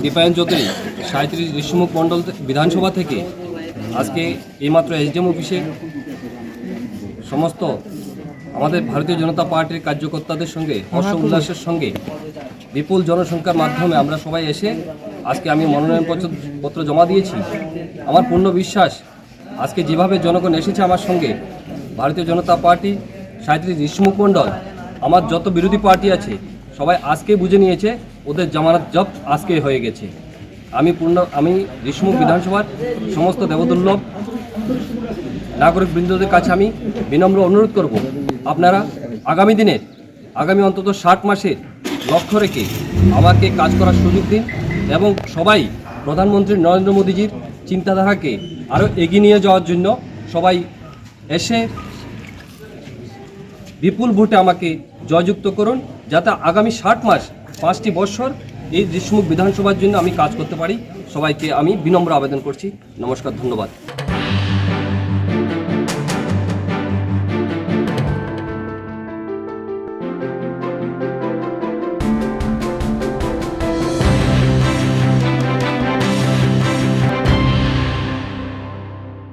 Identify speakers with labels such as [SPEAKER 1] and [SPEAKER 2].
[SPEAKER 1] দীপায়ন চৌধুরী 37 ঋষিমুখ মণ্ডল বিধানসভা থেকে আজকে এইমাত্র এসডিএম অফিসে সমস্ত আমাদের ভারতীয় জনতা পার্টির কার্যকর্তাদের সঙ্গে হর্ষ উল্লাসের সঙ্গে বিপুল জনসংখ্যার মাধ্যমে আমরা সবাই এসে আজকে আমি মনোনয়নপত্র জমা দিয়েছি। আমার পূর্ণ বিশ্বাস আজকে যেভাবে জনগণ এসেছে আমার সঙ্গে, ভারতীয় জনতা পার্টি 37 ঋষিমুখ মণ্ডল, আমার যত বিরোধী পার্টি আছে সবাই আজকে বুঝে নিয়েছে ওদের জামানত জব্দ আজকে হয়ে গেছে। আমি ঋষিমুখ বিধানসভার সমস্ত দেবদুর্লভ নাগরিকবৃন্দদের কাছে আমি বিনম্র অনুরোধ করব, আপনারা আগামী অন্তত 60 মাসের লক্ষ্য রেখে আমাকে কাজ করার সুযোগ দিন এবং সবাই প্রধানমন্ত্রী নরেন্দ্র মোদীজির চিন্তাধারাকে আরও এগিয়ে নিয়ে যাওয়ার জন্য সবাই এসে বিপুল ভোটে আমাকে জয়যুক্ত করুন, যাতে আগামী 60 মাস 5টি বছর এই ঋষিমুখ বিধানসভার জন্য আমি কাজ করতে পারি। সবাইকে আমি বিনম্র আবেদন করছি। নমস্কার, ধন্যবাদ।